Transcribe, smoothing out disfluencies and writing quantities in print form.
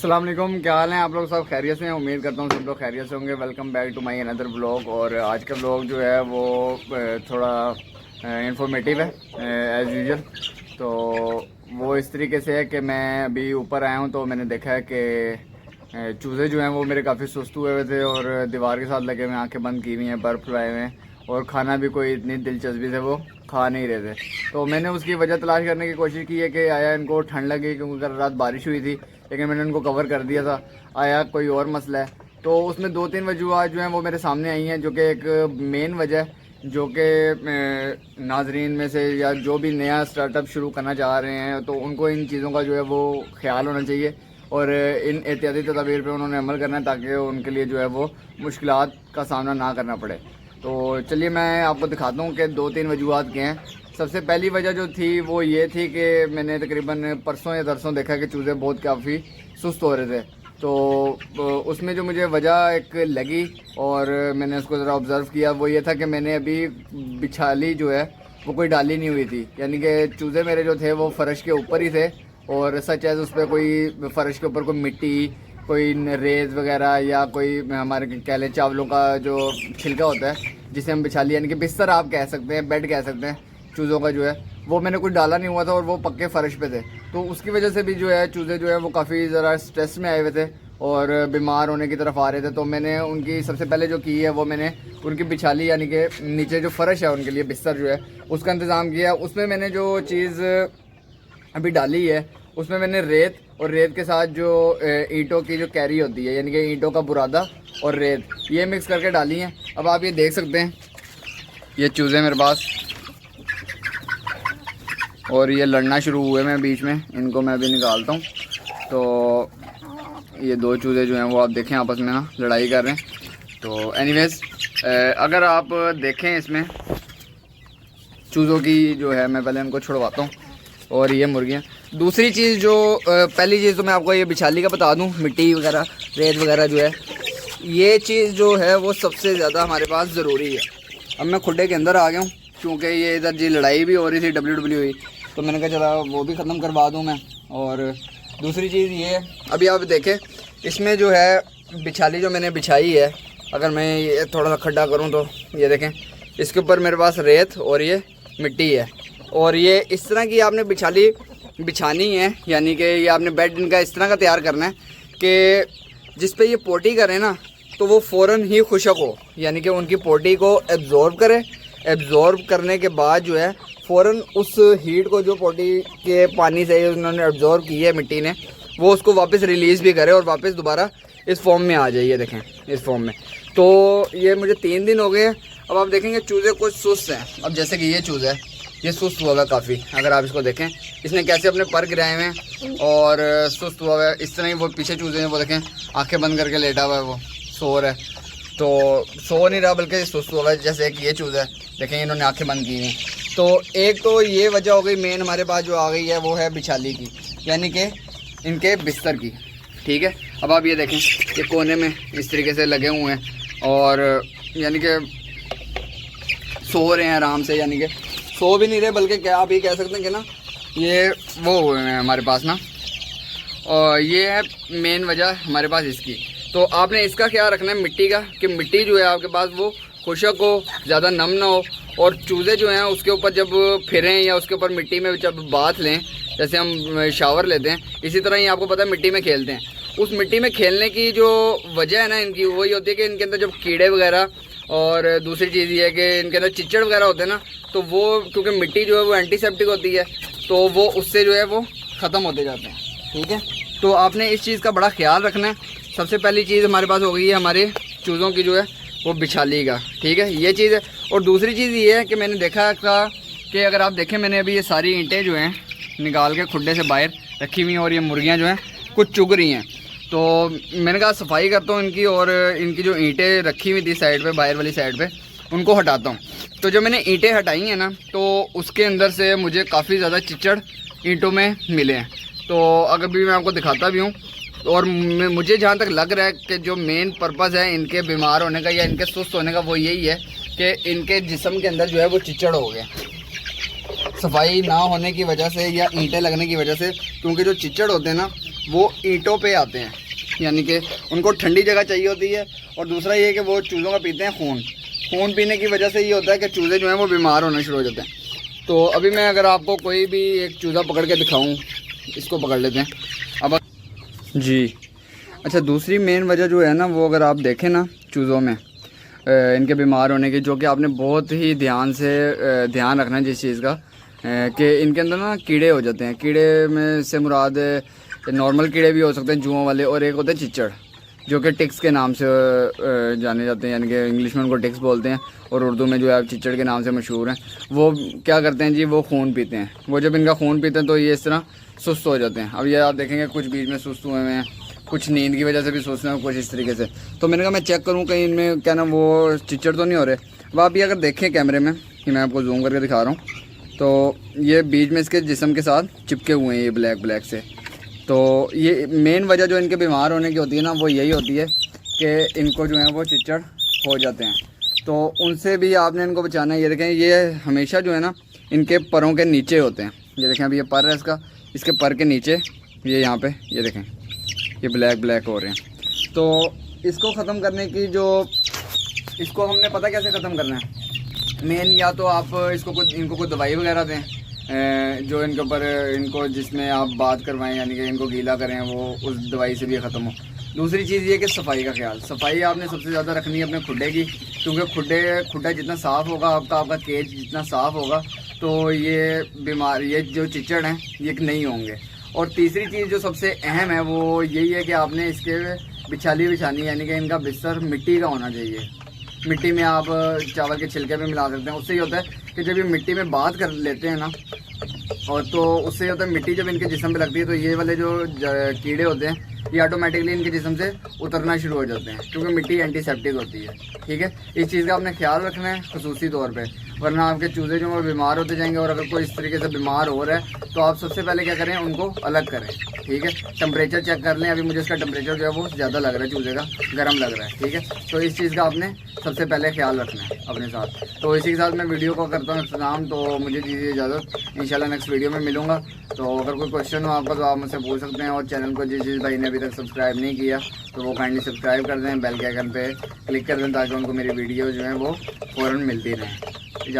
अस्सलाम वालेकुम, क्या हाल है आप लोग? सब खैरियत से हैं? उम्मीद करता हूँ सब लोग खैरियत से होंगे। Welcome back to my another vlog. और आज का व्लॉग जो है वो थोड़ा इंफॉर्मेटिव है एज़ यूजुअल। तो वो इस तरीके से है कि मैं अभी ऊपर आया हूँ तो मैंने देखा है कि चूज़े जो हैं वो मेरे काफ़ी सुस्त हुए थे और दीवार के साथ लगे हुए, आंखें बंद की हुई हैं, बर्फ़ लगाए हुए हैं और खाना भी कोई इतनी दिलचस्पी से वो खा नहीं रहे थे। तो मैंने उसकी वजह तलाश करने की कोशिश की है कि आया इनको ठंड लगी, क्योंकि कल रात बारिश हुई थी, लेकिन मैंने उनको कवर कर दिया था। आया कोई और मसला है? तो उसमें दो तीन वजूहत जो हैं वो मेरे सामने आई हैं, जो कि एक मेन वजह जो कि नाजरीन में से या जो भी नया स्टार्टअप शुरू करना चाह रहे हैं तो उनको इन चीज़ों का जो है वो ख्याल होना चाहिए और इन एहतियाती तदाबीर पे उन्होंने अमल करना है, ताकि उनके लिए जो है वो मुश्किलात का सामना ना करना पड़े। तो चलिए मैं आपको दिखाता हूँ कि दो तीन वजूहत क्या हैं। सबसे पहली वजह जो थी वो ये थी कि मैंने तकरीबन परसों या तरसों देखा कि चूज़े बहुत काफ़ी सुस्त हो रहे थे। तो उसमें जो मुझे वजह एक लगी और मैंने उसको ज़रा ऑब्ज़र्व किया, वो ये था कि मैंने अभी बिछाली जो है वो कोई डाली नहीं हुई थी, यानी कि चूज़े मेरे जो थे वो फ़र्श के ऊपर ही थे और सच है उस पर कोई फ़र्श के ऊपर कोई मिट्टी, कोई रेत वगैरह या कोई हमारे कह लें चावलों का जो छिलका होता है जिसे हम बिछाली, यानी कि बिस्तर आप कह सकते हैं, बेड कह सकते हैं चूज़ों का जो है, वो मैंने कुछ डाला नहीं हुआ था और वो पक्के फ़र्श पे थे। तो उसकी वजह से भी जो है चूज़े जो है वो काफ़ी ज़रा स्ट्रेस में आए हुए थे और बीमार होने की तरफ आ रहे थे। तो मैंने उनकी सबसे पहले जो की है वो मैंने उनकी बिछाली, यानी कि नीचे जो फ़र्श है उनके लिए बिस्तर जो है उसका इंतज़ाम किया। उसमें मैंने जो चीज़ अभी डाली है उसमें मैंने रेत और रेत के साथ जो ईंटों की जो कैरी होती है, यानी कि ईंटों का बुरादा और रेत, ये मिक्स करके डाली हैं। अब आप ये देख सकते हैं, ये चूज़े मेरे पास और ये लड़ना शुरू हुए मैं बीच में, इनको मैं अभी निकालता हूँ। तो ये दो चूज़े जो हैं वो आप देखें आपस में ना लड़ाई कर रहे हैं। तो एनीवेज़ अगर आप देखें इसमें चूज़ों की जो है, मैं पहले इनको छुड़वाता हूँ और ये मुर्गियाँ। दूसरी चीज़ जो पहली चीज़ तो मैं आपको ये बिछाली का बता दूँ, मिट्टी वगैरह रेत वगैरह जो है, ये चीज़ जो है वो सबसे ज़्यादा हमारे पास ज़रूरी है। अब मैं खुड्डे के अंदर आ गया हूँ क्योंकि ये इधर जी लड़ाई भी हो रही थी WWE, तो मैंने कहा चला वो भी ख़त्म करवा दूँ मैं। और दूसरी चीज़ ये है, अभी आप देखें इसमें जो है बिछाली जो मैंने बिछाई है, अगर मैं ये थोड़ा सा खड्डा करूँ तो ये देखें इसके ऊपर मेरे पास रेत और ये मिट्टी है और ये इस तरह की आपने बिछाली बिछानी है, यानी कि ये आपने बेड इनका इस तरह का तैयार करना है कि जिस पे ये पोटी करें ना तो वो फ़ौरन ही खुशक हो, यानी कि उनकी पोटी को एब्जॉर्ब करे। एब्जॉर्ब करने के बाद जो है फ़ौरन उस हीट को जो पोटी के पानी से उन्होंने एब्जॉर्ब की है मिट्टी ने, वो उसको वापस रिलीज़ भी करे और वापस दोबारा इस फॉर्म में आ जाइए। देखें इस फॉर्म में। तो ये मुझे 3 दिन हो गए। अब आप देखेंगे चूज़े कुछ सुस्त हैं। अब जैसे कि ये चूज़ा है, ये सुस्त हुआ है काफ़ी, अगर आप इसको देखें इसने कैसे अपने पर गिराए हुए हैं और सुस्त हुआ है। इस तरह ही वो पीछे चूज़े हैं, वो देखें आंखें बंद करके लेटा हुआ है, वो सो रहा है। तो सो नहीं रहा बल्कि सुस्त हुआ है, जैसे कि ये चूज़ा है, देखें इन्होंने आंखें बंद की हैं। तो एक तो ये वजह हो गई मेन हमारे पास जो आ गई है वो है बिछाली की, यानी कि इनके बिस्तर की। ठीक है, अब आप ये देखें कि कोने में इस तरीके से लगे हुए हैं और यानी कि सो रहे हैं आराम से, यानी कि सो भी नहीं रहे बल्कि क्या आप ये कह सकते हैं कि ना ये वो हुए हैं हमारे पास ना। और ये है मेन वजह हमारे पास इसकी। तो आपने इसका ख्याल रखना है मिट्टी का, कि मिट्टी जो है आपके पास वो खुशक हो, ज़्यादा नम ना हो। और चूज़े जो हैं उसके ऊपर जब फिरें या उसके ऊपर मिट्टी में जब बाथ लें, जैसे हम शावर लेते हैं, इसी तरह ही आपको पता है मिट्टी में खेलते हैं। उस मिट्टी में खेलने की जो वजह है ना इनकी, वही होती है कि इनके अंदर जब कीड़े वगैरह, और दूसरी चीज़ ये है कि इनके अंदर चिच्चड़ वगैरह होते हैं ना, तो वो क्योंकि मिट्टी जो है वो एंटीसेप्टिक होती है, तो वो उससे जो है वो ख़त्म होते जाते हैं। ठीक है, तो आपने इस चीज़ का बड़ा ख्याल रखना है। सबसे पहली चीज़ हमारे पास हो गई है हमारे चूज़ों की जो है वो बिछाली का। ठीक है, ये चीज़ है। और दूसरी चीज़ ये है कि मैंने देखा था कि अगर आप देखें मैंने अभी ये सारी ईंटें जो हैं निकाल के खुड्डे से बाहर रखी हुई हैं और ये मुर्गियाँ जो हैं कुछ चुग रही हैं। तो मैंने कहा सफाई करता हूँ इनकी, और इनकी जो ईंटें रखी हुई थी साइड पे, बाहर वाली साइड पे, उनको हटाता हूँ। तो जब मैंने ईंटें हटाई हैं ना तो उसके अंदर से मुझे काफ़ी ज़्यादा चिच्चड़ ईंटों में मिले हैं। तो अगर भी मैं आपको दिखाता भी हूँ, और मुझे जहाँ तक लग रहा है कि जो मेन पर्पज़ है इनके बीमार होने का या इनके सुस्त होने का वो यही है कि इनके जिस्म के अंदर जो है वो चिच्चड़ हो गया, सफाई ना होने की वजह से या ईंटें लगने की वजह से। क्योंकि जो चिच्चड़ होते हैं ना वो ईंटों पे आते हैं, यानी कि उनको ठंडी जगह चाहिए होती है। और दूसरा ये है कि वो चूज़ों का पीते हैं खून। खून पीने की वजह से ये होता है कि चूज़े जो हैं वो बीमार होना शुरू हो जाते हैं। तो अभी मैं अगर आपको कोई भी एक चूज़ा पकड़ के दिखाऊं, इसको पकड़ लेते हैं अब जी। अच्छा, दूसरी मेन वजह जो है ना, वो अगर आप देखें ना चूज़ों में इनके बीमार होने की, जो कि आपने बहुत ही ध्यान रखना है जिस चीज़ का, कि इनके अंदर ना कीड़े हो जाते हैं। कीड़े में से मुराद नॉर्मल कीड़े भी हो सकते हैं जुओं वाले, और एक होते हैं चिच्चड़, जो कि टिक्स के नाम से जाने जाते हैं, यानी कि इंग्लिश में उनको टिक्स बोलते हैं और उर्दू में जो है चिच्चड़ के नाम से मशहूर हैं। वो क्या करते हैं जी, वो खून पीते हैं। वो जब इनका खून पीते हैं तो ये इस तरह सुस्त हो जाते हैं। अब ये आप देखेंगे कुछ बीच में सुस्त हुए हैं, कुछ नींद की वजह से भी सोचते हैं, कुछ इस तरीके से। तो मैंने कहा मैं चेक करूं कहीं इनमें क्या ना वो चिच्चड़ तो नहीं हो रहे। अब आप ये अगर देखें कैमरे में, कि मैं आपको जूम करके दिखा रहा हूं, तो ये बीच में इसके जिस्म के साथ चिपके हुए हैं ये ब्लैक से। तो ये मेन वजह जो इनके बीमार होने की होती है ना, वो यही होती है कि इनको जो है वो चिच्चड़ हो जाते हैं। तो उनसे भी आपने इनको बचाना है। ये देखें, ये हमेशा जो है ना इनके परों के नीचे होते हैं। ये देखें, अभी ये पर है इसका, इसके पर के नीचे ये यहाँ पे ये देखें ये ब्लैक हो रहे हैं। तो इसको ख़त्म करने की इसको हमने पता कैसे ख़त्म करना है। मेन या तो आप इनको कोई दवाई वगैरह दें जो इनके ऊपर इनको जिसमें आप बात करवाएं, यानी कि इनको गीला करें, वो उस दवाई से भी ख़त्म हो। दूसरी चीज़ ये कि सफाई का ख्याल, सफाई आपने सबसे ज़्यादा रखनी है अपने खुड्डे की, क्योंकि खुड्डा जितना साफ़ होगा आपका केज जितना साफ़ होगा, तो ये जो चिच्चड़ हैं ये नहीं होंगे। और तीसरी चीज़ जो सबसे अहम है वो यही है कि आपने इसके बिछानी, यानी कि इनका बिस्तर मिट्टी का होना चाहिए। मिट्टी में आप चावल के छिलके भी मिला सकते हैं। उससे ये होता है कि जब ये मिट्टी में बात कर लेते हैं ना, और तो उससे ये होता है मिट्टी जब इनके जिस्म पे लगती है तो ये वाले जो कीड़े होते हैं ये ऑटोमेटिकली इनके जिस्म से उतरना शुरू हो जाते हैं, क्योंकि मिट्टी एंटीसेप्टिक होती है। ठीक है, इस चीज़ का आपने ख्याल रखना है खसूसी तौर पे, वरना आपके चूज़े जो वो बीमार होते जाएंगे। और अगर कोई इस तरीके से बीमार हो रहा है तो आप सबसे पहले क्या करें, उनको अलग करें। ठीक है, टेम्परेचर चेक कर लें। अभी मुझे इसका टेम्परेचर जो है वो ज़्यादा लग रहा है, चूज़े का गर्म लग रहा है। ठीक है, तो इस चीज़ का आपने सबसे पहले ख्याल रखना है अपने साथ। तो इसी के साथ मैं वीडियो को करता हूँ इख्तिताम। तो मुझे दीजिए इजाज़त, इंशाल्लाह नेक्स्ट वीडियो में मिलूँगा। तो अगर कोई क्वेश्चन हो आपका तो आप मुझसे पूछ सकते हैं। और चैनल को जिस भाई ने अभी तक सब्सक्राइब नहीं किया तो वो काइंडली सब्सक्राइब कर दें, बेल के आइकन पे क्लिक कर दें, ताकि उनको मेरी वीडियो जो है वो फ़ौरन मिलती रहें।